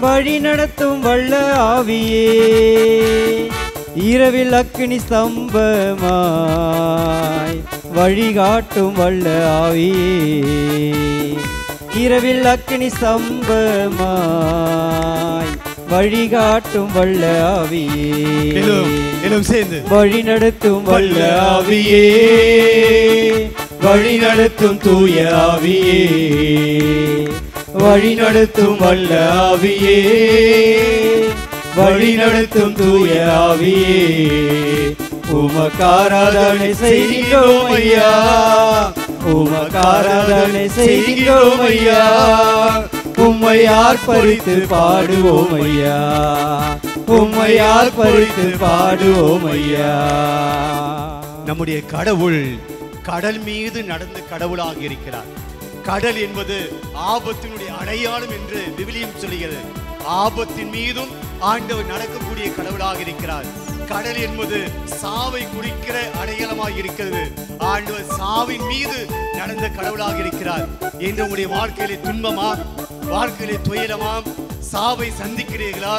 வழி நடத்தும் வல்ல ஆவியே, இரவில் அக்கினி ஸ்தம்பமாய் வழிகாட்டும் வல்ல ஆவியே, இரவில் அக்கினி ஸ்தம்பமாய் வழிகாட்டும் வல்ல ஆவியே, சேர்ந்து வழி நடத்தும் வல்ல ஆவியே, வழி நடத்தும் தூய ஆவியே, வழி நடத்தும் வல்ல ஆவியே, வழி நடத்தும் தூய ஆவியே, உமக்காராதனை செய்கிறோம் ஐயா, உமக்காராதனை செய்கிறோம் ஐயா, உம்மை ஆர்ப்பரித்து பாடுவோம் ஐயா, உம்மை ஆர்ப்பரித்து பாடுவோம் ஐயா. நம்முடைய கடவுள் கடல் மீது நடந்த கடவுளாக இருக்கிறார். கடல் என்பது ஆபத்தினுடைய அடையாளம் என்று விவிலியம் சொல்கிறது. ஆபத்தின் மீதும் ஆண்டவர் நடக்கக்கூடிய கடவுளாக இருக்கிறார். கடல் என்பது சாவை குறிக்கிற அடையாளமாக இருக்கிறது. ஆண்டவர் சாவின் மீது நடந்த கடவுளாக இருக்கிறார். என்று உங்களுடைய வாழ்க்கையிலே துன்பமா, வாழ்க்கையிலே துயரமா, சாவை சந்திக்கிறீர்களா,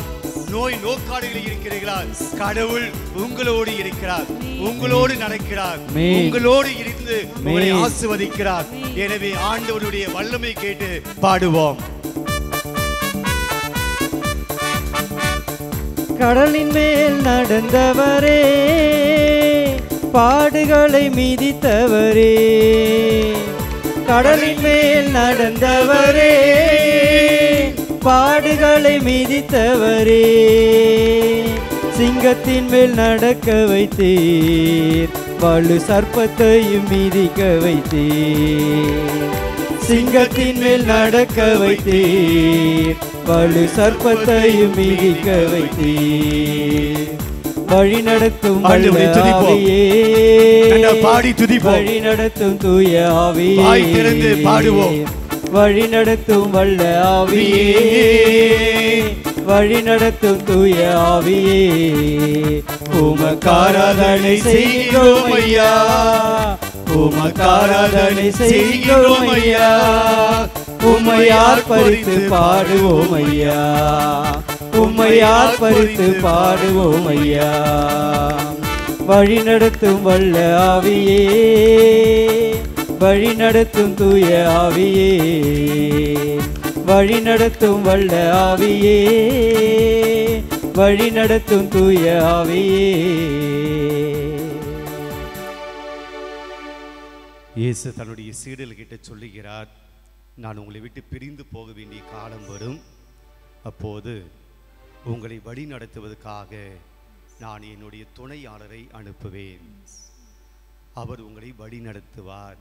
நோய் நோக்காடுகளில் இருக்கிறீர்களா, கடவுள் உங்களோடு இருக்கிறார், உங்களோடு நடக்கிறார், உங்களோடு இருந்து உங்களை ஆசீர்வதிக்கிறார். எனவே ஆண்டவருடைய வல்லமை கேட்டு பாடுவோம். கடலின் மேல் நடந்தவரே, பாடுகளை மிதித்தவரே, கடலின் மேல் நடந்தவரே, பாடுகளை மிதித்தவரே, சிங்கத்தின் மேல் நடக்க வைத்தீர், வலு சர்ப்பத்தையும் மிதிக்க வைத்தீர், சிங்கத்தின் மேல் நடக்க வைத்தீர், வலு சர்ப்பத்தையும் மிதிக்க வைத்தீர், வழி நடத்தும் ஆவியே, வழி நடத்தும் தூய ஆவியே, பாடுவோம். வழி நடத்தும் வல்ல ஆவியே, வழி நடத்தும் தூய ஆவியே, உமக்காராதனை செய்கிறோம் ஐயா, உமக்காராதனை செய்கிறோம் ஐயா, உம்மை ஆர்ப்பரித்து பாடுவோம் ஐயா, உம்மை ஆர்ப்பரித்து பாடுவோம் ஐயா. வழி நடத்தும் வல்ல ஆவியே, வழி நடத்தும் தூய ஆவியே, வழி நடத்தும் வல்ல ஆவியே, வழி நடத்தும் தூய ஆவியே. இயேசு தன்னுடைய சீடர்கிட்ட சொல்லுகிறார், நான் உங்களை விட்டு பிரிந்து போக வேண்டிய காலம் வரும். அப்போது உங்களை வழி நடத்துவதற்காக நான் என்னுடைய துணையாளரை அனுப்புவேன். அவர் உங்களை வழி நடத்துவார்,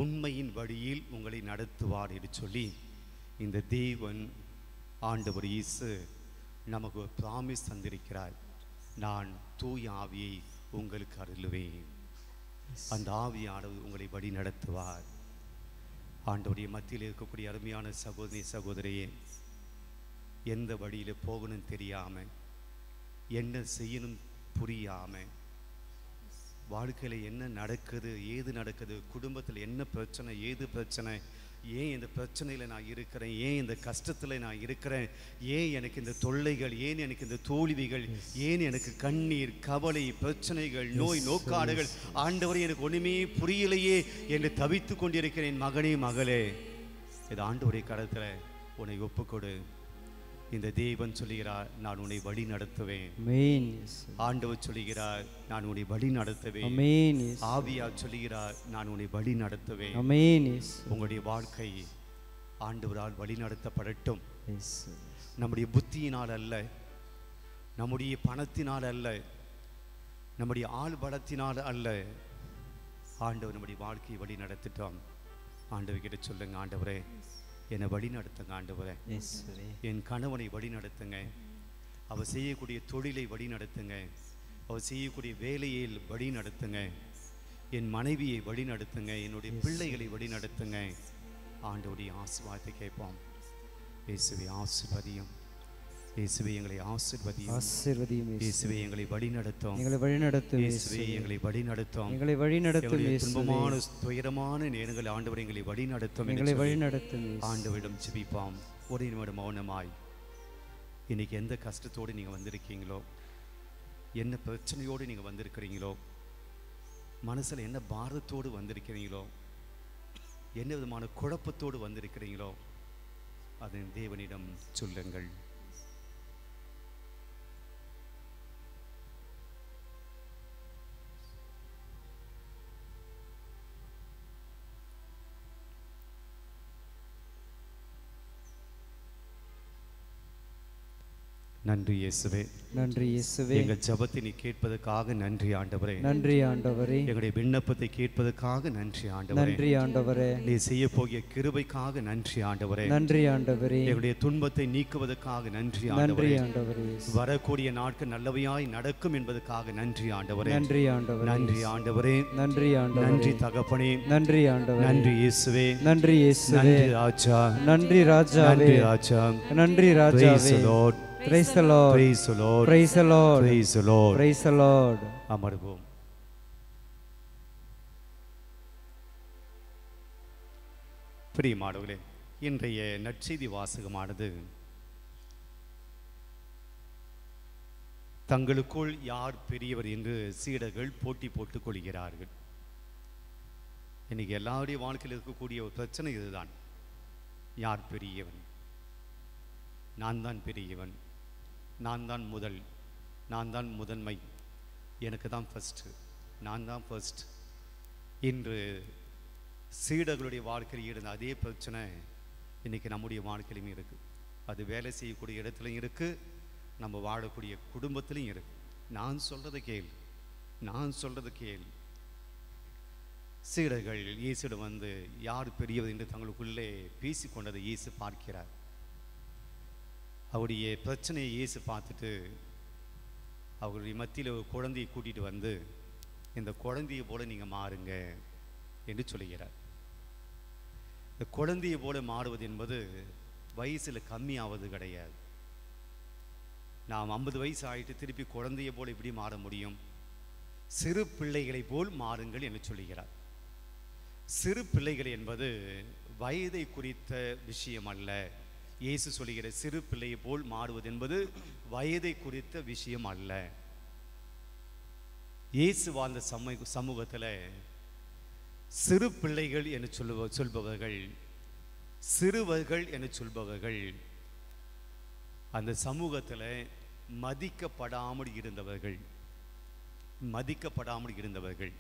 உண்மையின் வழியில் உங்களை நடத்துவார் என்று சொல்லி இந்த தேவன் ஆண்டவர் இயேசு நமக்கு ஒரு ப்ராமிஸ் தந்திருக்கிறார். நான் தூய ஆவியை உங்களுக்கு அருளுவேன், அந்த ஆவியானவர் உங்களை வழி நடத்துவார். ஆண்டவருடைய மத்தியில் இருக்கக்கூடிய அருமையான சகோதரி சகோதரியே, எந்த வழியில் போகணும்னு தெரியாமல், என்ன செய்யணும் புரியாமல், வாழ்க்கையில் என்ன நடக்குது ஏது நடக்குது, குடும்பத்தில் என்ன பிரச்சனை ஏது பிரச்சனை, ஏன் இந்த பிரச்சனையில் நான் இருக்கிறேன், ஏன் இந்த கஷ்டத்தில் நான் இருக்கிறேன், ஏன் எனக்கு இந்த தொல்லைகள், ஏன் எனக்கு இந்த தோல்விகள், ஏன் எனக்கு கண்ணீர் கவலை பிரச்சனைகள் நோய் நோக்காடுகள், ஆண்டவரே எனக்கு ஒன்றுமே புரியலையே என்று தவித்து கொண்டிருக்கிறேன். மகனே மகளே, இது ஆண்டவருடைய கரத்தில் உன்னை ஒப்புக்கொடு. இந்த தேவன் சொல்லுகிறார், நான் உன்னை வழி நடத்துவேன். ஆண்டவர் சொல்லுகிறார், நான் உன்னை வழி நடத்துவேன். ஆவியார் சொல்லுகிறார், நான் உன்னை வழி நடத்துவேன். உங்களுடைய வாழ்க்கை ஆண்டவரால் வழி நடத்தப்படட்டும். நம்முடைய புத்தியினால் அல்ல, நம்முடைய பணத்தினால் அல்ல, நம்முடைய ஆள் பலத்தினால் அல்ல, ஆண்டவர் நம்முடைய வாழ்க்கையை வழி நடத்திட்டோம். ஆண்டவர் கிட்ட சொல்லுங்க, ஆண்டவரே என்னை வழி நடத்துங்க, ஆண்டவரே என் கணவனை வழி நடத்துங்க, அவர் செய்யக்கூடிய தொழிலை வழி நடத்துங்க, அவர் செய்யக்கூடிய வேலையை வழி நடத்துங்க, என் மனைவியை வழி நடத்துங்க, என்னுடைய பிள்ளைகளை வழி நடத்துங்க. ஆண்டவருடைய ஆசீர்வாதத்தை கேட்போம். இயேசுவே ஆசீர்வதியும், இயேசுவே எங்களை ஆசீர்வதியும், இயேசுவே எங்களை வழி நடத்தும், இயேசுவே எங்களை வழி நடத்தும், துன்பமான துயரமான நேரங்கள் ஆண்டவர் எங்களை வழி நடத்தும். ஆண்டவரிடம் ஜெபிப்போம். ஒரு நிமிடம் மௌனமாய் இன்னைக்கு எந்த கஷ்டத்தோடு நீங்கள் வந்திருக்கீங்களோ, என்ன பிரச்சனையோடு நீங்கள் வந்திருக்கிறீங்களோ, மனசில் என்ன பாரத்தோடு வந்திருக்கிறீங்களோ, என்ன விதமான குழப்பத்தோடு வந்திருக்கிறீங்களோ, அதை தேவனிடம் சொல்லுங்கள். நன்றி இயேசுவே, நன்றி இயேசுவே. எங்கள் ஜெபத்தை நீ கேட்பதற்காக நன்றி ஆண்டவரே. நன்றி ஆண்டவரே. எங்களுடைய விண்ணப்பத்தை கேட்பதற்காக நன்றி ஆண்டவரே. நன்றி ஆண்டவரே. நீ செய்ய போகிய கிருபைக்காக நன்றி ஆண்டவரே. நன்றி ஆண்டவரே. எங்களுடைய துன்பத்தை நீக்குவதற்காக நன்றி நன்றி ஆண்டவரே. ஆண்டவரே. வரக்கூடிய நாட்கள் நல்லவையாய் நடக்கும் என்பதற்காக நன்றி ஆண்டவரே. நன்றி ஆண்டவரே. நன்றி ஆண்டவரே. நன்றி ஆண்டவரே. நன்றி தகப்பனே. நன்றி ஆண்டவரே. நன்றி இயேசுவே. நன்றி இயேசுவே. நன்றி ராஜா. நன்றி ராஜாவே. நன்றி ராஜா. நன்றி ராஜாவே. Praise the Lord. Praise the Lord. Praise the Lord. Praise the Lord. Praise the Lord. Praise the Lord. அமர்வோம். பிரியமானவர்களே, இன்றைய நற்செய்தி வாசகமானது தங்களுக்குள் யார் பெரியவர் என்று சீடர்கள் போட்டி போட்டுக் கொள்கிறார்கள். இன்னைக்கு எல்லாருடைய வாழ்க்கையில் இருக்கக்கூடிய ஒரு பிரச்சனை இதுதான். யார் பெரியவன்? நான் தான் பெரியவன், நான் தான் முதல், நான் தான் முதன்மை, எனக்கு தான் ஃபஸ்ட்டு, நான் தான் ஃபஸ்ட். இன்று சீடர்களுடைய வாழ்க்கையில் இருந்த அதே பிரச்சனை இன்றைக்கி நம்முடைய வாழ்க்கையிலும் இருக்குது. அது வேலை செய்யக்கூடிய இடத்துலையும் இருக்குது, நம்ம வாழக்கூடிய குடும்பத்திலையும் இருக்குது. நான் சொல்கிறத கேள், நான் சொல்கிறது கேள். சீடர்கள் இயேசுவிடம் வந்து யார் பெரியவர் என்று தங்களுக்குள்ளே பேசி கொண்டதை இயேசு பார்க்கிறார். அவருடைய பிரச்சனையை இயேசு பார்த்துட்டு அவருடைய மத்தியில் ஒரு குழந்தையை கூட்டிகிட்டு வந்து, இந்த குழந்தையை போல நீங்கள் மாறுங்க என்று சொல்லுகிறார். இந்த குழந்தையை போல மாறுவது என்பது வயசில் கம்மியாவது கிடையாது. நாம் 50 வயசு ஆகிட்டு திருப்பி குழந்தையை போல் எப்படி மாற முடியும்? சிறு பிள்ளைகளை போல் மாறுங்கள் என்று சொல்லுகிறார். சிறு பிள்ளைகள் என்பது வயதை குறித்த விஷயம் அல்ல. இயேசு சொல்லுகிற சிறு பிள்ளையை போல் மாறுவது என்பது வயதை குறித்த விஷயம் அல்ல. இயேசு வாழ்ந்த சமூகத்தில் சிறு பிள்ளைகள் என்று சொல்பவர்கள், சிறுவர்கள் என்று சொல்பவர்கள் அந்த சமூகத்தில் மதிக்கப்படாமல் இருந்தவர்கள், மதிக்கப்படாமல் இருந்தவர்கள்.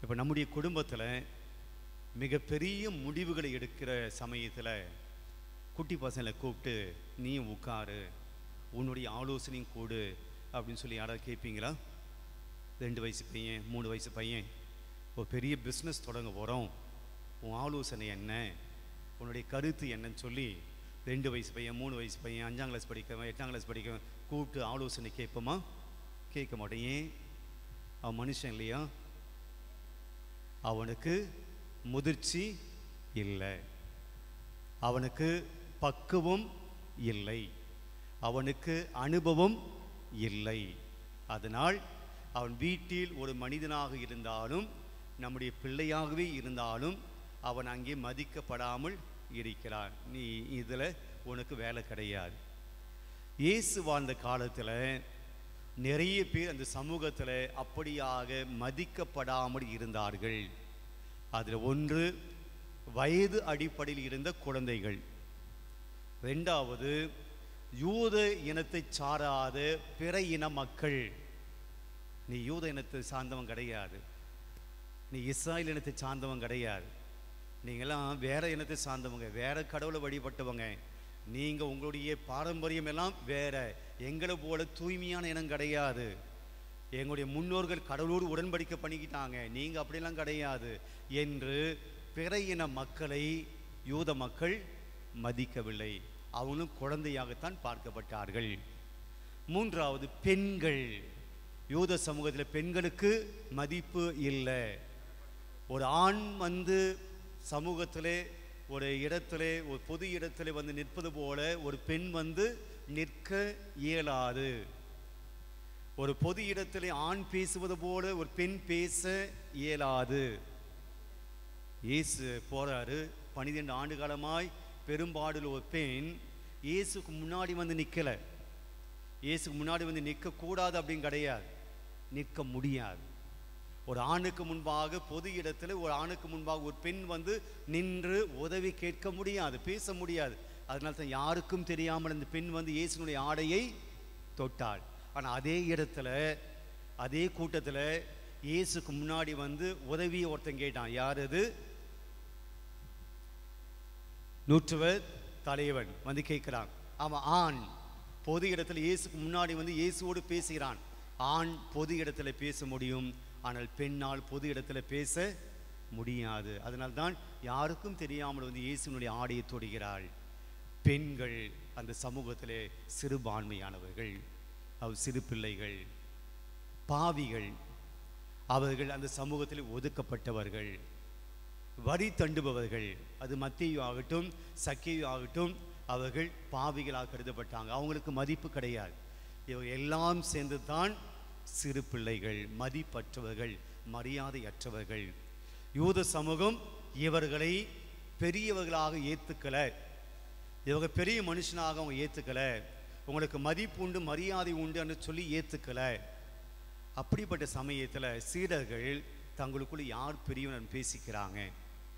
இப்போ நம்முடைய குடும்பத்தில் மிகப்பெரிய முடிவுகளை எடுக்கிற சமயத்தில் குட்டி பசங்களை கூப்பிட்டு நீயும் உட்காரு, உன்னுடைய ஆலோசனையும் கூடு அப்படின்னு சொல்லி யாராவது கேட்பீங்களா? 2 வயசு பையன், 3 வயசு பையன், ஒரு பெரிய பிஸ்னஸ் தொடங்க போகிறோம், உன் ஆலோசனை என்ன, உன்னுடைய கருத்து என்னன்னு சொல்லி 2 வயசு பையன், 3 வயசு பையன், 5ஆம் கிளாஸ் படிக்கிறவன், 8ஆம் கிளாஸ் படிக்கிறவன் கூப்பிட்டு ஆலோசனை கேட்போமா? கேட்க மாட்டேன். ஏன்? அவன் மனுஷன் இல்லையா? அவனுக்கு முதிர்ச்சி இல்லை, அவனுக்கு பக்குவம் இல்லை, அவனுக்கு அனுபவம் இல்லை. அதனால் அவன் வீட்டில் ஒரு மனிதனாக இருந்தாலும், நம்முடைய பிள்ளையாகவே இருந்தாலும் அவன் அங்கே மதிக்கப்படாமல் இருக்கிறான். நீ இதில் உனக்கு வேலை கிடையாது. இயேசு வாழ்ந்த காலத்தில் நிறைய பேர் அந்த சமூகத்தில் அப்படியாக மதிக்கப்படாமல் இருந்தார்கள். அதில் ஒன்று வயது அடிப்படையில் இருந்த குழந்தைகள், 2வது யூத இனத்தை சாராத பிற இன மக்கள். நீ யூத இனத்தை சார்ந்தவன் கிடையாது, நீ இஸ்ராயல் இனத்தை சார்ந்தவன் கிடையாது, நீங்களாம் வேற இனத்தை சார்ந்தவங்க, வேற கடவுளை வழிபட்டவங்க, நீங்கள் உங்களுடைய பாரம்பரியம் எல்லாம் வேற, எங்களை போல தூய்மையான இனம் கிடையாது, எங்களுடைய முன்னோர்கள் கடவுளோடு உடன்படிக்கை பண்ணிக்கிட்டாங்க, நீங்கள் அப்படிலாம் கிடையாது என்று பிற இன மக்களை யூத மக்கள் மதிக்கவில்லை. அவங்களும் குழந்தையாகத்தான் பார்க்கப்பட்டார்கள். 3வது பெண்கள். யூத சமூகத்தில் பெண்களுக்கு மதிப்பு இல்லை. ஒரு ஆண் வந்து சமூகத்திலே ஒரு இடத்திலே, ஒரு பொது இடத்திலே வந்து நிற்பது போல ஒரு பெண் வந்து நிற்க இயலாது. ஒரு பொது இடத்திலே ஆண் பேசுவது போல ஒரு பெண் பேச இயலாது. இயேசு போறாரு, 12 ஆண்டு காலமாய் பெரும்பாடுள்ள ஒரு பெண் இயேசுக்கு முன்னாடி வந்து நிற்கலை. இயேசுக்கு முன்னாடி வந்து நிற்கக்கூடாது அப்படின்னு கிடையாது, நிற்க முடியாது. ஒரு ஆணுக்கு முன்பாக பொது இடத்துல ஒரு ஆணுக்கு முன்பாக ஒரு பெண் வந்து நின்று உதவி கேட்க முடியாது, பேச முடியாது. அதனால தான் யாருக்கும் தெரியாமல் அந்த பெண் வந்து இயேசுனுடைய ஆடையை தொட்டாள். ஆனால் அதே இடத்துல அதே கூட்டத்தில் இயேசுக்கு முன்னாடி வந்து உதவியை ஒருத்தன் கேட்டான். யார் அது? நூற்றுவர் தலைவன் வந்து கேட்கிறான். அவன் ஆண், பொது இடத்துல இயேசுக்கு முன்னாடி வந்து இயேசுவோடு பேசுகிறான். ஆண் பொது இடத்துல பேச முடியும், ஆனால் பெண்ணால் பொது இடத்துல பேச முடியாது. அதனால்தான் யாருக்கும் தெரியாமல் வந்து இயேசுனுடைய ஆடையை தொடுகிறாள். பெண்கள் அந்த சமூகத்திலே சிறுபான்மையானவர்கள், சிறு பிள்ளைகள், பாவிகள், அவர்கள் அந்த சமூகத்தில் ஒதுக்கப்பட்டவர்கள், வரி தண்டுபவர்கள். அது மத்தேயு ஆகட்டும் சக்கேயு ஆகட்டும், அவர்கள் பாவிகளாக கருதப்பட்டாங்க. அவங்களுக்கு மதிப்பு கிடையாது. இவங்க எல்லாம் சேர்ந்து தான் சிறு பிள்ளைகள், மதிப்பற்றவர்கள், மரியாதையற்றவர்கள். யூத சமூகம் இவர்களை பெரியவர்களாக ஏற்றுக்கல, இவங்க பெரிய மனுஷனாக அவங்க ஏற்றுக்கல, உங்களுக்கு மதிப்பு உண்டு மரியாதை உண்டு என்று சொல்லி ஏற்றுக்கல. அப்படிப்பட்ட சமயத்தில் சீடர்கள் தங்களுக்குள்ள யார் பெரியவன் பேசிக்கிறாங்க.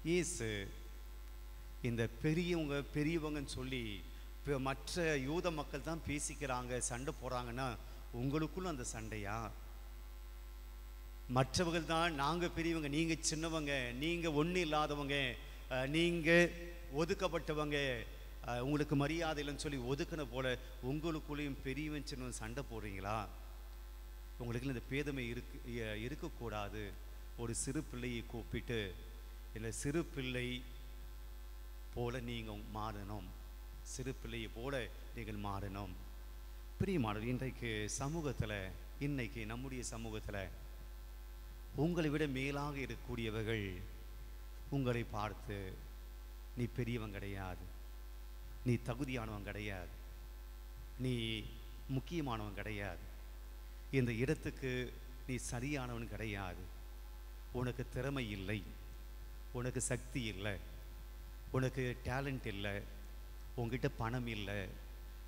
இயேசு இந்த பெரியவங்கன்னு சொல்லி மற்ற யூத மக்கள் தான் பேசிக்கிறாங்க, சண்டை போடுறாங்கன்னா உங்களுக்குள்ள அந்த சண்டையா? மற்றவர்கள் தான் நாங்கள் பெரியவங்க, நீங்கள் சின்னவங்க, நீங்கள் ஒன்றும் இல்லாதவங்க, நீங்கள் ஒதுக்கப்பட்டவங்க, உங்களுக்கு மரியாதை இல்லைன்னு சொல்லி ஒதுக்கின போல உங்களுக்குள்ளேயும் பெரியவன் சின்னவன் சண்டை போடுறீங்களா? உங்களுக்கு இந்த பேதமை இருக்கக்கூடாது. ஒரு சிறு பிள்ளையை கூப்பிட்டு, இல்லை சிறு பிள்ளை போல நீங்கள் மாறணும், சிறு பிள்ளையை போல நீங்கள் மாறணும். பிரியமானவர், இன்றைக்கு சமூகத்தில், இன்னைக்கு நம்முடைய சமூகத்தில் உங்களை விட மேலாக இருக்கக்கூடியவர்கள் உங்களை பார்த்து நீ பெரியவன் கிடையாது, நீ தகுதியானவன் கிடையாது, நீ முக்கியமானவன் கிடையாது, இந்த இடத்துக்கு நீ சரியானவன் கிடையாது, உனக்கு திறமை இல்லை, உனக்கு சக்தி இல்லை, உனக்கு டேலண்ட் இல்லை, உங்ககிட்ட பணம் இல்லை,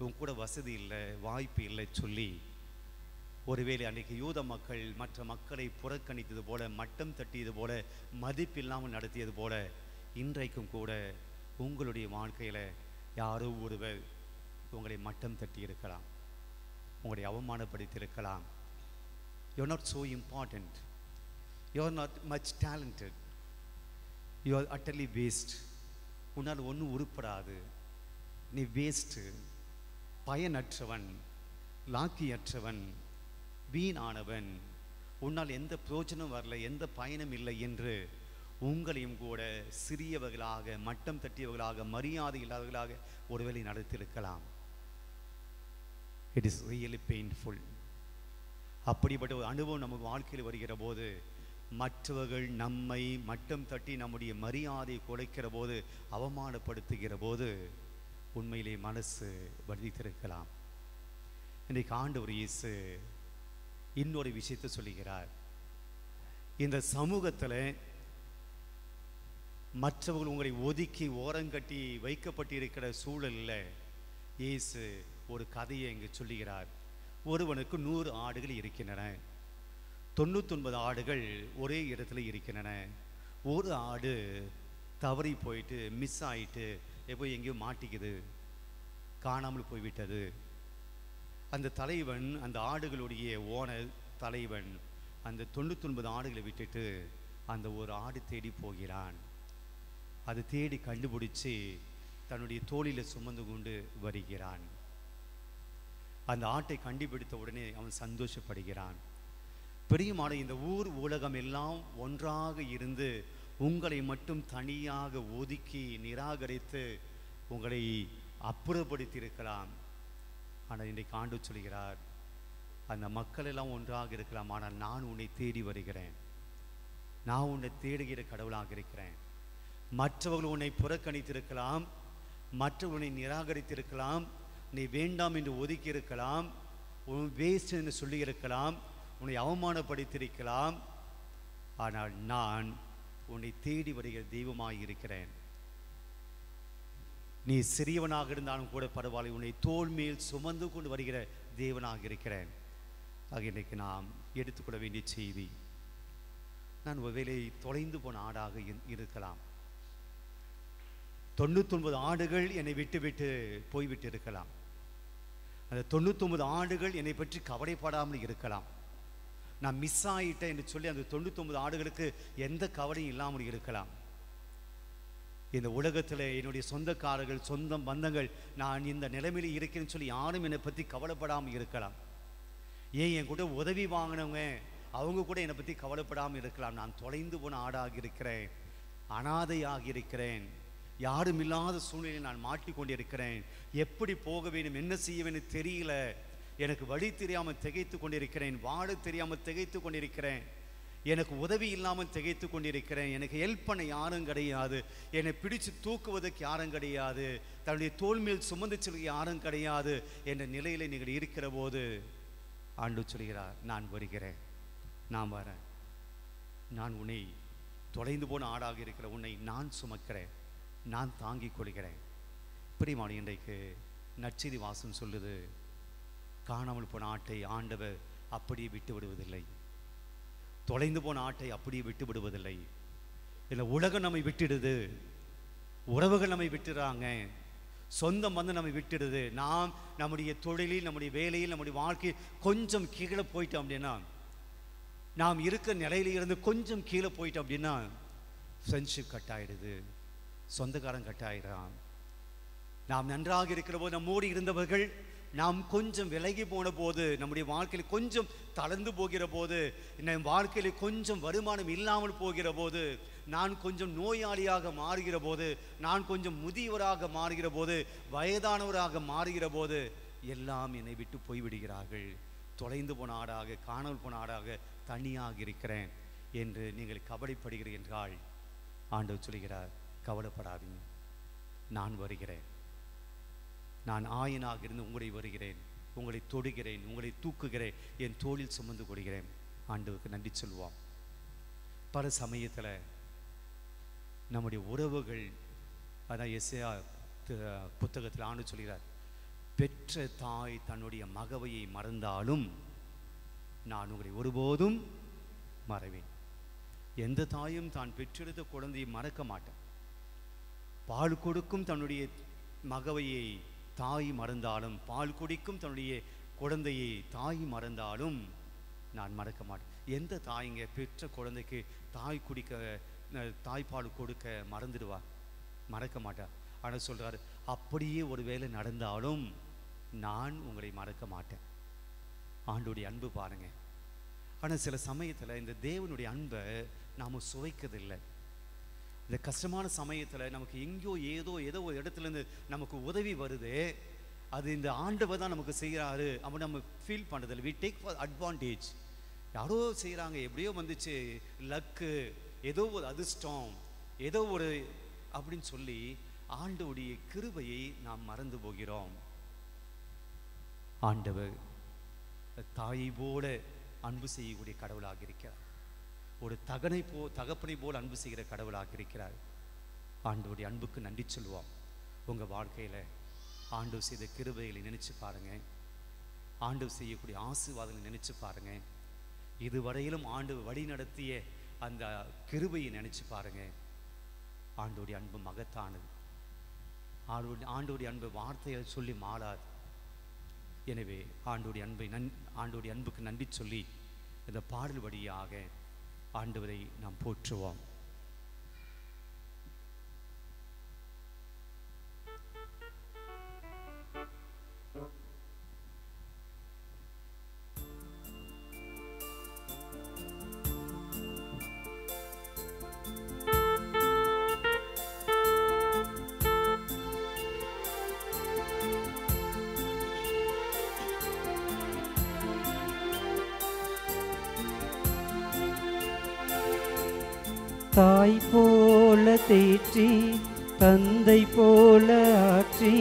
உன் கூட வசதி இல்லை, வாய்ப்பு இல்லை சொல்லி ஒருவேளை அன்றைக்கு யூத மக்கள் மற்ற மக்களை புறக்கணித்தது போல, மட்டம் தட்டியது போல, மதிப்பில்லாமல் நடத்தியது போல, இன்றைக்கும் கூட உங்களுடைய வாழ்க்கையில் யாரோ ஒருவர் உங்களை மட்டம் தட்டி இருக்கலாம், உங்களை அவமானப்படுத்தி இருக்கலாம். You are not so important, you are not much talented, you are utterly waste. உன்னால் ஒன்றும் உருப்படாது, நீ வேஸ்ட்டு, பயனற்றவன், லாக்கியற்றவன், வீணானவன், உன்னால் எந்த பிரயோஜனம் வரல, எந்த பயனும் இல்லை என்று உங்களையும் கூட சிறியவர்களாக, மட்டம் தட்டியவர்களாக, மரியாதை இல்லாதவர்களாக ஒருவேளை நடத்தியிருக்கலாம். It is really painful. அப்படிப்பட்ட ஒரு அனுபவம் நமக்கு வாழ்க்கையில் வருகிற போது, மற்றவர்கள் நம்மை மட்டம் தட்டி நம்முடைய மரியாதையை குலைக்கிற போது, அவமானப்படுத்துகிற போது உண்மையிலே மனசு வலித்திருக்கலாம். இன்றைக்கு ஆண்டவர் இயேசு இன்னொரு விஷயத்தை சொல்லுகிறார். இந்த சமூகத்தில் மற்றவர்கள் உங்களை ஒதுக்கி ஓரங்கட்டி வைக்கப்பட்டிருக்கிற சூழலில் இயேசு ஒரு கதையை இங்கு சொல்லுகிறார். ஒருவனுக்கு 100 ஆடுகள் இருக்கின்றன, 99 ஆடுகள் ஒரே இடத்துல இருக்கின்றன. ஒரு ஆடு தவறி போயிட்டு, மிஸ் ஆகிட்டு, எப்போ எங்கேயோ மாட்டிக்குது, காணாமல் போய்விட்டது. அந்த தலைவன், அந்த ஆடுகளுடைய ஓனர் தலைவன், அந்த 99 ஆடுகளை விட்டுட்டு அந்த ஒரு ஆடு தேடி போகிறான். அது தேடி கண்டுபிடிச்சி தன்னுடைய தோளில் சுமந்து கொண்டு வருகிறான். அந்த ஆட்டை கண்டுபிடித்த உடனே அவன் சந்தோஷப்படுகிறான். பிரியமான, இந்த ஊர் உலகம் எல்லாம் ஒன்றாக இருந்து உங்களை மட்டும் தனியாக ஒதுக்கி நிராகரித்து உங்களை அப்புறப்படுத்தி இருக்கலாம். ஆனால் இன்றைக்கு ஆண்டவர் சொல்கிறார், அந்த மக்கள் எல்லாம் ஒன்றாக இருக்கலாம், ஆனால் நான் உன்னை தேடி வருகிறேன், நான் உன்னை தேடுகிற கடவுளாக இருக்கிறேன். மற்றவர்கள் உன்னை புறக்கணித்திருக்கலாம், மற்றவர்களை நிராகரித்திருக்கலாம், நீ வேண்டாம் என்று ஒதுக்கி இருக்கலாம், உன் வேஸ்ட் என்று சொல்லி இருக்கலாம், உன்னை அவமானப்படுத்தியிருக்கலாம். ஆனால் நான் உன்னை தேடி வருகிற தெய்வமாக இருக்கிறேன். நீ சிறியவனாக இருந்தாலும் கூட பரவாயில்லை, உன்னை தோள் மேல் சுமந்து கொண்டு வருகிற தேவனாக இருக்கிறேன். ஆக இன்றைக்கு நாம் எடுத்துக்கொள்ள வேண்டிய செய்தி, நான் ஒருவேளை தொலைந்து போன ஆடாக இருக்கலாம். 99 ஆடுகள் என்னை விட்டு போய்விட்டு இருக்கலாம். அந்த 99 ஆடுகள் என்னை பற்றி கவலைப்படாமல் இருக்கலாம். நான் மிஸ் ஆகிட்டேன் என்று சொல்லி அந்த 99 ஆடுகளுக்கு எந்த கவலையும் இல்லாமல் இருக்கலாம். இந்த உலகத்தில் என்னுடைய சொந்தக்காரர்கள், சொந்த பந்தங்கள், நான் இந்த நிலைமையில் இருக்கிறேன்னு சொல்லி யாரும் என்னை பற்றி கவலைப்படாமல் இருக்கலாம். ஏன் என் கூட உதவி வாங்கினவங்க அவங்க கூட என்னை பற்றி கவலைப்படாமல் இருக்கலாம். நான் தொலைந்து போன ஆடாக இருக்கிறேன், அனாதையாக இருக்கிறேன், யாரும் இல்லாத சூழ்நிலையில் நான் மாட்டிக்கொண்டிருக்கிறேன். எப்படி போக வேண்டும், என்ன செய்ய வேண்டும் தெரியல, எனக்கு வழி தெரியாமல் திகைத்து கொண்டிருக்கிறேன், வாழ தெரியாமல் திகைத்து கொண்டிருக்கிறேன், எனக்கு உதவி இல்லாமல் திகைத்து கொண்டிருக்கிறேன், எனக்கு ஹெல்ப் பண்ண யாரும் கிடையாது, என்னை பிடிச்சு தூக்குவதற்கு யாரும் கிடையாது, தன்னுடைய தோள் மேல் சுமந்து செல்ல யாரும் கிடையாது என்ற நிலையில் நீங்கள் இருக்கிற போது ஆண்டவர் சொல்கிறார், நான் வருகிறேன், நான் வரேன், நான் உன்னை தொலைந்து போன ஆடாக இருக்கிற உன்னை நான் சுமக்கிறேன், நான் தாங்கிக் கொள்கிறேன். பிரியமான, இன்றைக்கு நற்செய்தி வாசம் சொல்லுது, காணாமல் போன ஆட்டை ஆண்டவர் அப்படியே விட்டு விடுவதில்லை, தொலைந்து போன ஆட்டை அப்படியே விட்டு விடுவதில்லை. இல்லை, உலகம் நம்மை விட்டுடுது, உறவுகள் நம்மை விட்டுறாங்க, சொந்தம் வந்து நம்மை விட்டுடுது. நாம் நம்முடைய தொழிலில், நம்முடைய வேலையில், நம்முடைய வாழ்க்கையில் கொஞ்சம் கீழே போயிட்டோம் அப்படின்னா, நாம் இருக்கிற நிலையில இருந்து கொஞ்சம் கீழே போயிட்டோம் அப்படின்னா ஃப்ரெண்ட்ஷிப் கட் ஆயிடுது, சொந்தக்காரன் கட் ஆயிடுறான். நாம் நன்றாக இருக்கிற போது நம்மோடு இருந்தவர்கள் நாம் கொஞ்சம் விலகி போன போது, நம்முடைய வாழ்க்கையில் கொஞ்சம் தளர்ந்து போகிற போது, நம் வாழ்க்கையில் கொஞ்சம் வருமானம் இல்லாமல் போகிற போது, நான் கொஞ்சம் நோயாளியாக மாறுகிற போது, நான் கொஞ்சம் முதியவராக மாறுகிற போது, வயதானவராக மாறுகிற போது எல்லாம் என்னை விட்டு போய்விடுகிறார்கள். தொலைந்து போன ஆடாக, காணாமல் போன ஆடாக தனியாக இருக்கிறேன் என்று நீங்கள் கவலைப்படுகிறீர்கள் என்றால் ஆண்டவர் சொல்கிறார், கவலைப்படாதீங்க, நான் வருகிறேன், நான் ஆயனாக இருந்து உங்களை வருகிறேன், உங்களை தொடுகிறேன், உங்களை தூக்குகிறேன், என் தோளில் சுமந்து கொள்கிறேன். ஆண்டவருக்கு நன்றி சொல்வோம். பல சமயத்தில் நம்முடைய உறவுகள், அதான் எஸ்ஐயா புத்தகத்தில் ஆண்டு சொல்கிறார், பெற்ற தாய் தன்னுடைய மகவையை மறந்தாலும் நான் உங்களை ஒருபோதும் மறவேன். எந்த தாயும் தான் பெற்றெடுத்த குழந்தையை மறக்க மாட்டேன். பால் கொடுக்கும் தன்னுடைய மகவையை தாய் மறந்தாலும், பால் குடிக்கும் தன்னுடைய குழந்தையை தாய் மறந்தாலும் நான் மறக்க மாட்டேன். எந்த தாய்ங்க பெற்ற குழந்தைக்கு தாய்ப்பால் கொடுக்க மறந்துடுவா? மறக்க மாட்டார். ஆனால் சொல்கிறார், அப்படியே ஒரு வேளை நடந்தாலும் நான் உங்களை மறக்க மாட்டேன். ஆண்டோடைய அன்பு பாருங்க. ஆனால் சில சமயத்தில் இந்த தேவனுடைய அன்பை நாம் சுவைக்கிறதில்லை. இந்த கஷ்டமான சமயத்தில் நமக்கு எங்கேயோ ஏதோ ஒரு இடத்துலேருந்து நமக்கு உதவி வருது, அது இந்த ஆண்டவர் தான் நமக்கு செய்கிறாரு அப்படி நம்ம ஃபீல் பண்ணுறதில்லை. We take for advantage. யாரோ செய்கிறாங்க, எப்படியோ வந்துச்சு, லக்கு, ஏதோ ஒரு அதிர்ஷ்டம், ஏதோ ஒரு அப்படின்னு சொல்லி ஆண்டவருடைய கிருபையை நாம் மறந்து போகிறோம். ஆண்டவர் தாயை போல அன்பு செய்யக்கூடிய கடவுளாக இருக்கிறார். ஒரு தகப்பனை போல் அன்பு செய்கிற கடவுளாக இருக்கிறார். ஆண்டவருடைய அன்புக்கு நன்றி சொல்லுவோம். உங்கள் வாழ்க்கையில் ஆண்டவர் செய்த கிருபைகளை நினைச்சு பாருங்க, ஆண்டவர் செய்யக்கூடிய ஆசீர்வாதங்களை நினைச்சு பாருங்க, இதுவரையிலும் ஆண்டவர் வழி நடத்திய அந்த கிருபையை நினைச்சு பாருங்க. ஆண்டவருடைய அன்பு மகத்தானது. ஆண்டவருடைய அன்பு வார்த்தையை சொல்லி மாறாது. எனவே ஆண்டவருடைய அன்புக்கு நன்றி சொல்லி இந்த பாடல் வழியாக ஆண்டவரை நாம் போற்றுவோம். தாய் போல தேற்றி தந்தை போல ஆற்றி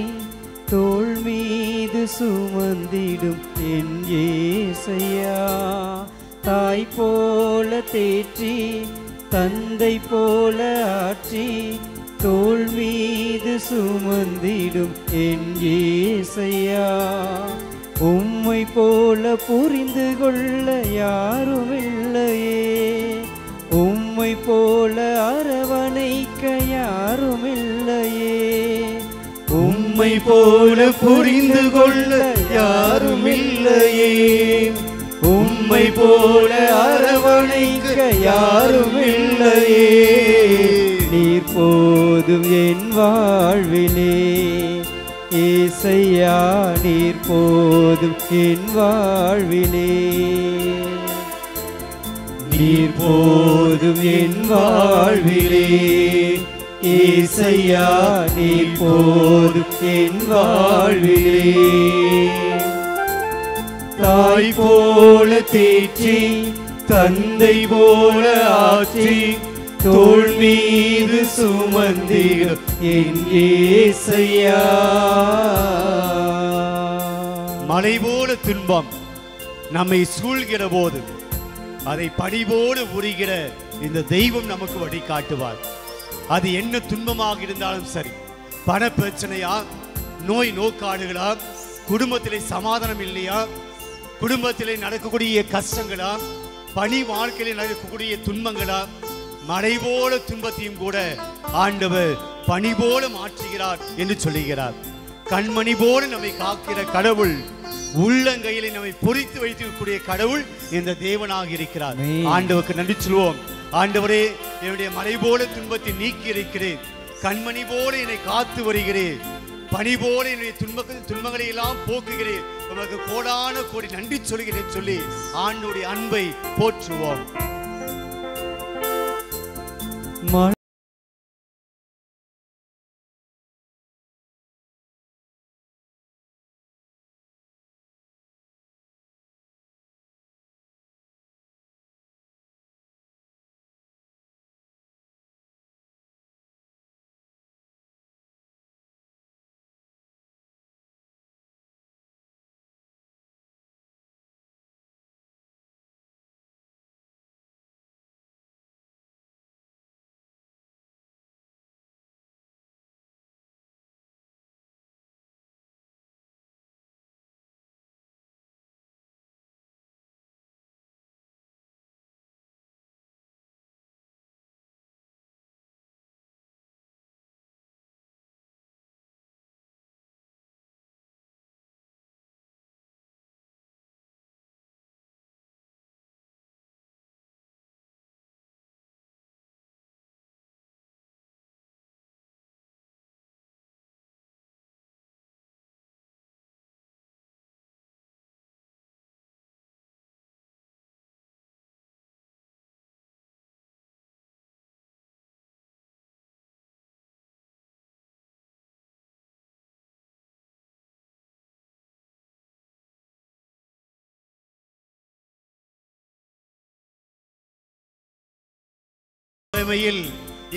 தோள் மீது சுமந்திடும் என் இயேசையா. தாய் போல தேற்றி தந்தை போல ஆற்றி தோள் மீது சுமந்திடும் என் இயேசையா. உம்மை போல புரிந்து கொள்ள யாருமில்லையே, உம்மை போல அரவணைக்க யாருமில்லையே, உம்மை போல புரிந்து கொள்ள யாருமில்லையே, உம்மை போல அரவணைக்க யாருமில்லையே. நீர் போதும் என் வாழ்விலே ஏசையா, நீர் போதும் என் வாழ்விலே. நீர் போதும் என் வாழ்விலே ஏசையா, நீர் போதும் என் வாழ்விலே. தாய் போல தேற்றி தந்தை போல ஆற்றி தோள் மீது சுமந்திடும் என் இயேசையா. மலை போல துன்பம் நம்மை சூழ்கிற போது அதை பனிபோடு உரிகிற இந்த தெய்வம் நமக்கு வழி காட்டுவார். அது என்ன துன்பமாக இருந்தாலும் சரி, பண பிரச்சனையா, நோய் நோக்காடுகளா, குடும்பத்திலே சமாதானம் இல்லையா, குடும்பத்திலே நடக்கக்கூடிய கஷ்டங்களா, பணி வாழ்க்கையிலே நடக்கக்கூடிய துன்பங்களா, மழை போல துன்பத்தையும் கூட ஆண்டவர் பனி போல மாற்றுகிறார் என்று சொல்லுகிறார். கண்மணி போல நம்மை காக்கிற கடவுள், உள்ளங்கையிலே நம்மை பொறித்து வைத்திருக்கக்கூடிய கடவுள் இந்த தேவனாக இருக்கிறார். ஆண்டவருக்கு நன்றி சொல்வோம். ஆண்டவரே, என்னுடைய மலை போல துன்பத்தை நீக்கி இருக்கிறேன், கண்மணி போல என்னை காத்து வருகிறேன், பனி போல என்னுடைய துன்பங்களை எல்லாம் போக்குகிறேன், உனக்கு கோடான கோடி நன்றி சொல்கிறேன் சொல்லி ஆண்டவருடைய அன்பை போற்றுவோம்.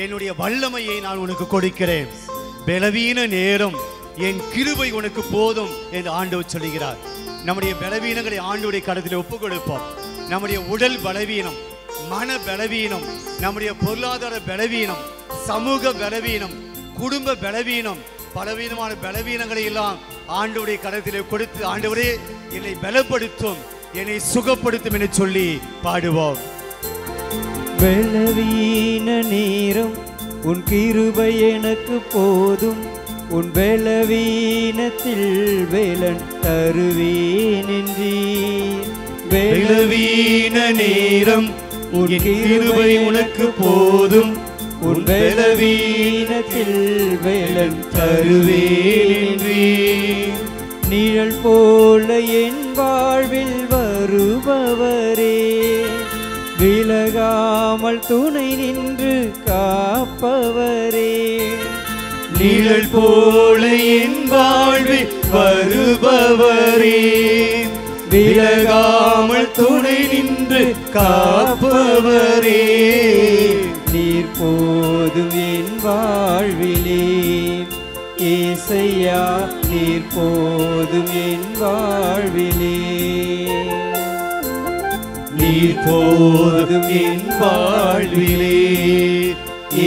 என்னுடைய வல்லமையை நான் உனக்கு கொடுக்கிறேன், பலவீன நேரம் என் கிருபை உனக்கு போதும் என்று ஆண்டவர் சொல்லுகிறார். நம்முடைய பலவீனங்களை ஆண்டவருடைய கரத்தில் ஒப்புக் கொடுப்போம். நம்முடைய உடல் பலவீனம், மன பலவீனம், நம்முடைய பொருளாதார பலவீனம், சமூக பலவீனம், குடும்ப பலவீனம், பலவீனமான பலவீனங்களை எல்லாம் ஆண்டவருடைய கரத்தில் கொடுத்து, ஆண்டவரே என்னை பலப்படுத்தும், என்னை சுகப்படுத்தும் என்று சொல்லி பாடுவோம். பலவீன நேரம் உன் கிருபை எனக்கு போதும், உன் பலவீனத்தில் வேலன் தருவேன் என்றீர். பலவீன நேரம் உன் கிருபை உனக்கு போதும், உன் பலவீனத்தில் வேலன் தருவேன் என்றீர். நிழல் போல என் வாழ்வில் வருபவரே, விலகாமல் துணை நின்று காப்பவரே. நிழல் போல என் வாழ்வில் வருபவரே, விலகாமல் துணை நின்று காப்பவரே. நீர் போதும் என் வாழ்விலே ஏசையா, நீர் போதும் என் வாழ்விலே. நீர் போதும் என் வாழ்விலே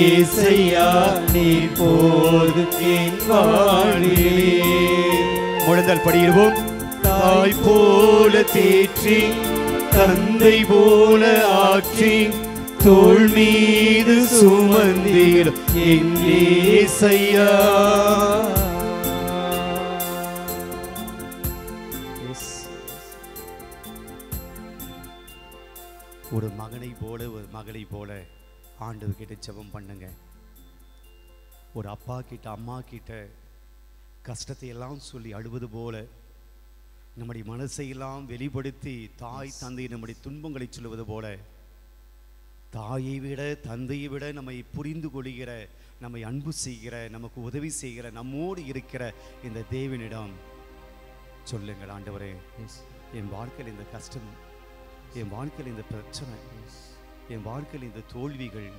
ஏசையா நீர் போதும் என் வாழ்விலே. முழந்தால் படியிடுவோம். தாய் போல தேற்றி தந்தை போல ஆற்றி தோள் மீது சுமந்திடும் என் ஏசையா. ஒரு மகனை போல ஒரு மகளை போல ஆண்டவர் கிட்ட ஜெபம் பண்ணுங்க. ஒரு அப்பா கிட்ட அம்மா கிட்ட கஷ்டத்தை எல்லாம் சொல்லி அழுவது போல நம்முடைய மனசை எல்லாம் வெளிப்படுத்தி தாய் தந்தை நம்முடைய துன்பங்களை சொல்லுவது போல தாயை விட தந்தையை விட நம்மை புரிந்து கொள்கிற, நம்மை அன்பு செய்கிற, நமக்கு உதவி செய்கிற, நம்மோடு இருக்கிற இந்த தேவனிடம் சொல்லுங்கள், ஆண்டவரே என் வாழ்க்கையில் இந்த கஷ்டம், என் வாழ்க்கையில் இந்த பிரச்சனை, என் வாழ்க்கையில் இந்த தோல்விகள்,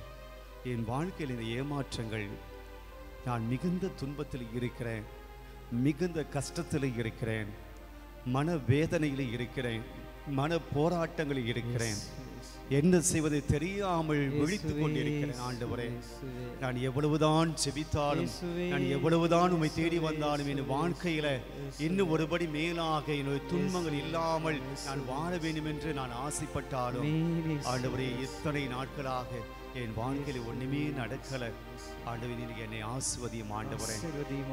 என் வாழ்க்கையில் இந்த ஏமாற்றங்கள், நான் மிகுந்த துன்பத்தில் இருக்கிறேன், மிகுந்த கஷ்டத்தில் இருக்கிறேன், மன வேதனையில் இருக்கிறேன், மன போராட்டங்களில் இருக்கிறேன், என்ன செய்வதை தெரியாமல் விழித்துக் கொண்டிருக்கிறேன். ஆண்டவரே, நான் எவ்வளவுதான் செபித்தாலும், நான் எவ்வளவுதான் உம்மை தேடி வந்தாலும் என் வாழ்க்கையில இன்னும் ஒருபடி மேலாக என்னுடைய துன்பங்கள் இல்லாமல் நான் வாழ வேண்டும் என்று நான் ஆசைப்பட்டாலும் ஆண்டவரே, இத்தனை நாட்களாக என் வாழ்க்கையில் ஒண்ணுமே நடக்கல. ஆண்டவரே, நீங்க என்னை ஆசீர்வதியும் ஆண்டவரே,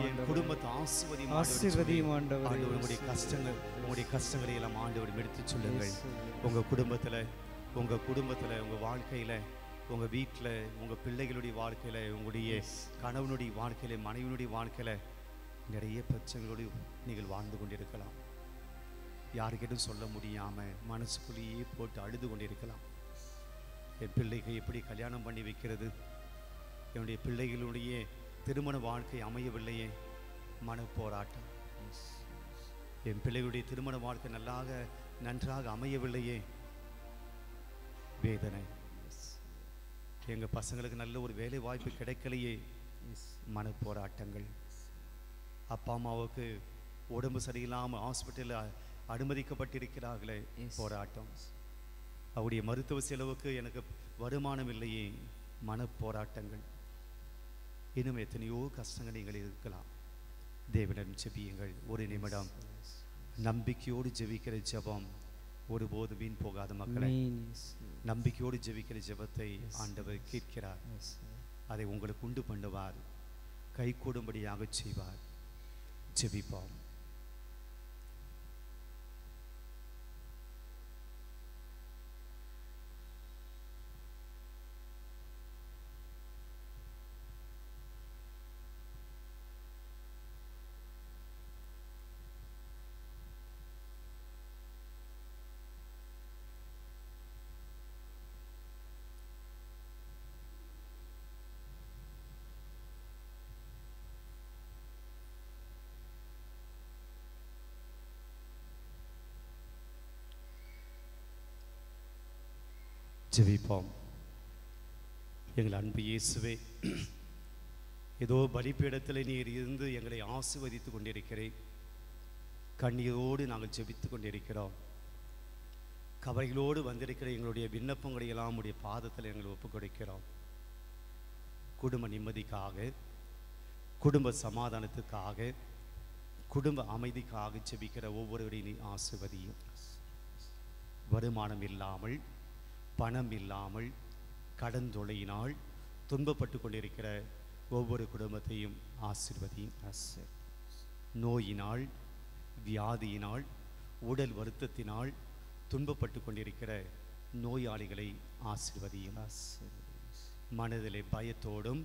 என் குடும்பத்தை ஆசீர்வதியும் ஆண்டவரே. உங்களுடைய கஷ்டங்கள், உங்களுடைய கஷ்டங்களை எல்லாம் ஆண்டவரை எடுத்து சொல்லுங்கள். உங்க குடும்பத்துல, உங்க வாழ்க்கையில, உங்க வீட்டில், உங்க பிள்ளைகளுடைய வாழ்க்கையில, உங்களுடைய கணவனுடைய வாழ்க்கையில, மனைவியுடைய வாழ்க்கையில நிறைய பிரச்சனைகளோடு நீங்கள் வாழ்ந்து கொண்டிருக்கலாம். யாருக்கிட்டும் சொல்ல முடியாம மனசுக்குள்ளேயே போட்டு அழுது கொண்டிருக்கலாம். என் பிள்ளைக்கு எப்படி கல்யாணம் பண்ணி வைக்கிறது, என்னுடைய பிள்ளைகளுடைய திருமண வாழ்க்கை அமையவில்லையே, மன போராட்டம். என் பிள்ளைகளுடைய திருமண வாழ்க்கை நன்றாக அமையவில்லையே, வேதனை. எங்க பசங்களுக்கு நல்ல ஒரு வேலை வாய்ப்பு கிடைக்கலையே, மன போராட்டங்கள். அப்பா அம்மாவுக்கு உடம்பு சரியில்லாமல் ஹாஸ்பிட்டலில் அனுமதிக்கப்பட்டிருக்கிறார்களே, போராட்டம். அவருடைய மருத்துவ செலவுக்கு எனக்கு வருமானம் இல்லையே, மன போராட்டங்கள். இன்னும் எத்தனையோ கஷ்டங்கள் நீங்கள் இருக்கலாம். தேவனிடம் ஜெபியுங்கள். ஒரு நிமிடம் நம்பிக்கையோடு ஜெபிக்கிற ஜெபம் ஒருபோது வீண் போகாத மக்களை. நம்பிக்கையோடு ஜெபிக்கிற ஜெபத்தை ஆண்டவர் கேட்கிறார். அதை உங்களுக்கு உண்டு பண்ணுவார், கை கூடும்படியாக செய்வார். ஜெபிப்போம். ஜெபிப்போம். எங்கள் அன்பு இயேசுவே, ஏதோ பலிபீடத்தில் நீர் இருந்து எங்களை ஆசீர்வதித்து கொண்டிருக்கிறேன். கண்ணீரோடு நாங்கள் ஜெபித்து கொண்டிருக்கிறோம். கவலைகளோடு வந்திருக்கிற எங்களுடைய விண்ணப்பங்களை எல்லாம் உடைய பாதத்தில் எங்களை ஒப்புக் கொடுக்கிறோம். குடும்ப நிம்மதிக்காக, குடும்ப சமாதானத்துக்காக, குடும்ப அமைதிக்காக ஜெபிக்கிற ஒவ்வொருவரையும் நீ ஆசீர்வதியும். வருமானம் இல்லாமல், பணம் இல்லாமல், கடன் தொல்லையினால் துன்பப்பட்டு கொண்டிருக்கிற ஒவ்வொரு குடும்பத்தையும் ஆசீர்வதியும். நோயினால், வியாதியினால், உடல் வருத்தத்தினால் துன்பப்பட்டு கொண்டிருக்கிற நோயாளிகளை ஆசீர்வதியும். மனதிலே பயத்தோடும்,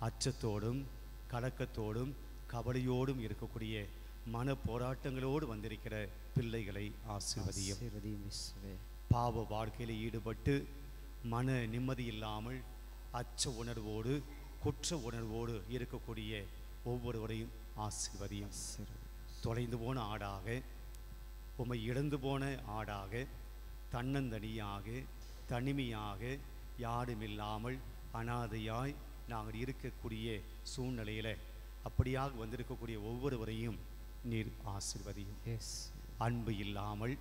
அச்சத்தோடும், கலக்கத்தோடும், கவலையோடும் இருக்கக்கூடிய மன போராட்டங்களோடு வந்திருக்கிற பிள்ளைகளை ஆசீர்வதியும். பாவ வாழ்க்கையில் ஈடுபட்டு மன நிம்மதி இல்லாமல் அச்ச உணர்வோடு, குற்ற உணர்வோடு இருக்கக்கூடிய ஒவ்வொருவரையும் ஆசீர்வதியும். தொலைந்து போன ஆடாக, உம்மை இழந்து போன ஆடாக, தன்னந்தனியாக, தனிமையாக, யாரும் இல்லாமல் அனாதையாய் நாங்கள் இருக்கக்கூடிய சூழ்நிலையில் அப்படியாக வந்திருக்கக்கூடிய ஒவ்வொருவரையும் நீர் ஆசீர்வதியும். அன்பு இல்லாமல்,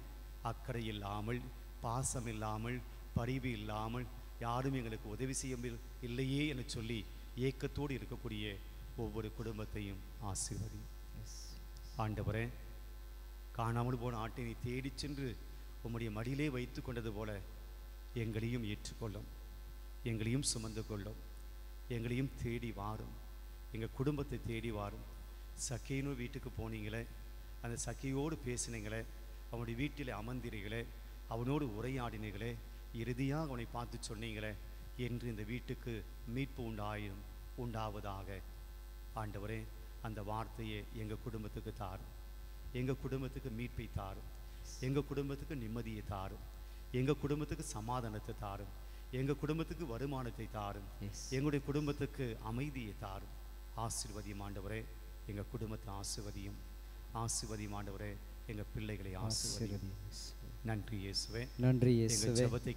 அக்கறை இல்லாமல், பாசம் இல்லாமல், பரிவு இல்லாமல், யாரும் எங்களுக்கு உதவி செய்ய இல்லையே என சொல்லி ஏக்கத்தோடு இருக்கக்கூடிய ஒவ்வொரு குடும்பத்தையும் ஆசீர்வதி. ஆண்டவரே, காணாமல் போன ஆட்டை நீ தேடி சென்று உம்முடைய மடியிலே வைத்து கொண்டது போல எங்களையும் ஏற்றுக்கொள்ளும், எங்களையும் சுமந்து கொள்ளும், எங்களையும் தேடி வாரும், எங்கள் குடும்பத்தை தேடி வாரும். சக்கையினோ வீட்டுக்கு போனீங்களே, அந்த சக்கையோடு பேசினீங்களே, அவனுடைய வீட்டில் அமர்ந்தீர்களே, அவனோடு உரையாடினீர்களே, இறுதியாக அவனை பார்த்து சொன்னீங்களே என்று இந்த வீட்டுக்கு மீட்பு உண்டாவதாக. ஆண்டவரே, அந்த வார்த்தையை எங்கள் குடும்பத்துக்கு தாரும், எங்கள் குடும்பத்துக்கு மீட்பை தாரும், எங்கள் குடும்பத்துக்கு நிம்மதியை தாரும், எங்கள் குடும்பத்துக்கு சமாதானத்தை தாரும், எங்கள் குடும்பத்துக்கு வருமானத்தை தாரும், எங்களுடைய குடும்பத்துக்கு அமைதியை தாரும். ஆசீர்வதியும் ஆண்டவரே, எங்கள் குடும்பத்தை ஆசீர்வதியும், ஆசீர்வதியும் ஆண்டவரே, எங்கள் பிள்ளைகளை ஆசீர்வதியும். நன்றி இயேசுவே, நன்றி இயேசுவே. எங்கள் ஜெபத்தை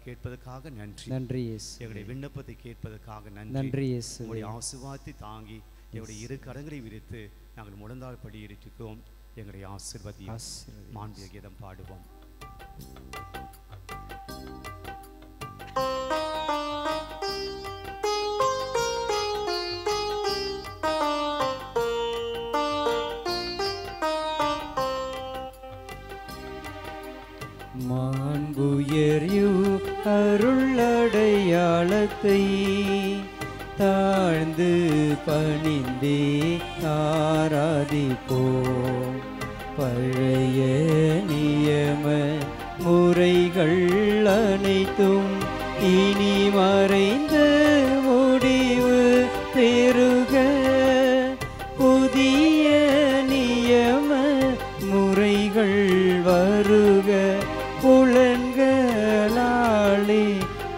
கேட்பதற்காக நன்றி, நன்றி இயேசுவே. எங்களுடைய விண்ணப்பத்தை கேட்பதற்காக நன்றி, நன்றி இயேசுவே. உங்களுடைய ஆசீர்வாதத்தை தாங்கி எங்களுடைய இரு கரங்களை விரித்து நாங்கள் முழந்தாள் படியிருக்கிறோம். எங்களுடைய ஆசீர்வதியும். மாண்பிய கீதம் பாடுவோம். மாண்புயர்யூ அருளடையாளத்தை தாழ்ந்து பணிந்தே ஆராதிப்போம். பழைய நியம முறைகள் அனைத்தும் இனி மறைந்த முடிவு பெறுக. புதிய நியம முறைகள் வருக. புலன்களாலே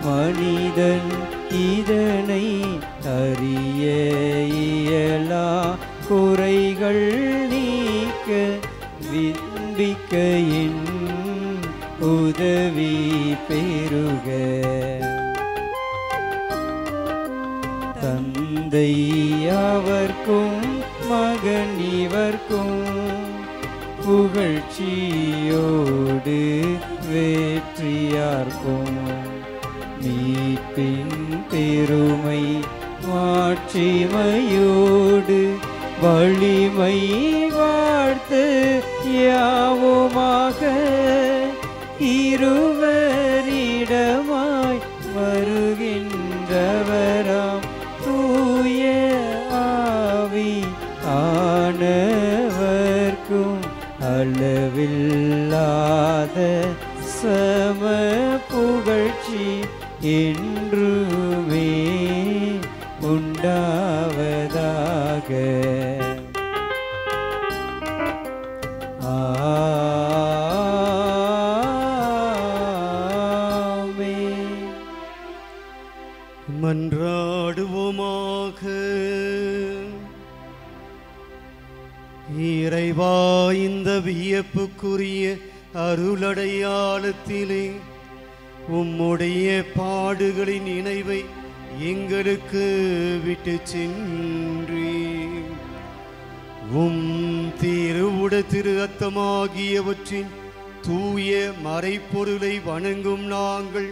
மனிதன் இதனை அறிய இயலா. குறைகள் நீக்க விண்பிக்கையின் உதவி பெறுக. தந்தை அவர்க்கும் மகன் இவர்க்கும் புகழ்ச்சியோடு வெற்றியார்க்கும் மீட்பின் பெருமை மாட்சிமையோடு வலிமை வாழ்த்து யாவுமாக. இருவரிடமாய் வருகின்றவராம் தூய ஆவி ஆனவர்க்கும் அளவில்லாத சம புகழ்ச்சி என்றுமே உண்டாவதாக. ஆமென். மன்றாடுவோமாக. இறைவா, இந்த வியப்புக்குரிய அருளடையாளத்திலே உம்முடைய பாடுகளின் நினைவை எங்களுக்கு விட்டு சென்றி உம் திருவுட திரு ரத்தமாகியவற்றின் தூய மறைப்பொருளை வணங்கும் நாங்கள்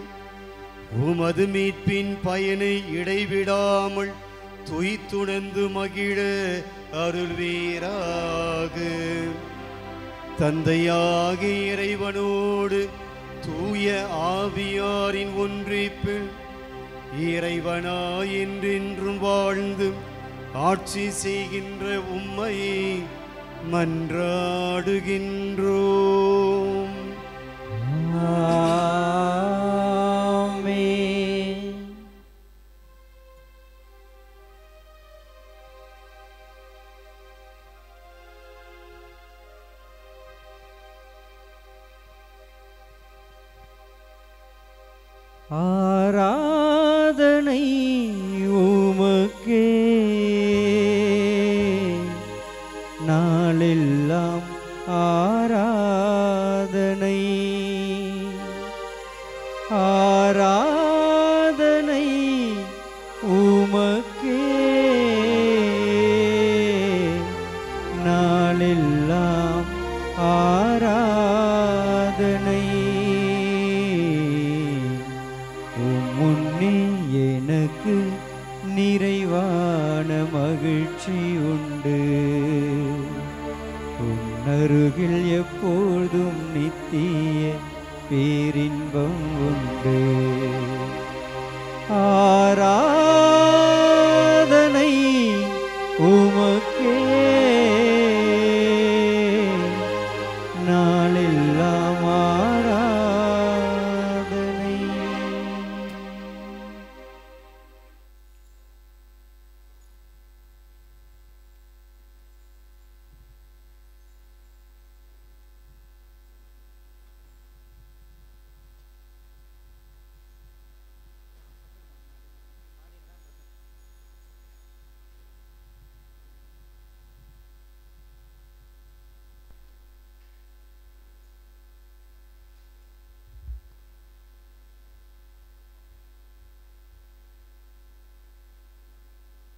உமது மீட்பின் பயனை இடைவிடாமல் துய்த்துணர்ந்து மகிழ அருள்வீராக. தந்தையாகிய இறைவனோடு தூய ஆவியாரின் ஒன்றிப்பில் இறைவனாய் என்றென்றும் வாழ்ந்து ஆட்சி செய்கின்ற உம்மை மன்றாடுகின்றோம். ஆமென். ஆராதனை உமக்கே நாளெல்லாம் ஆராதனை. ஆராதனை உமக்கே நாளெல்லாம் ஆராதனை. மகிழ்ச்சி உண்டு. உன்னருகில் எப்போதும் நித்திய பேரின்பம் உண்டு. ஆராதனை உமக்கே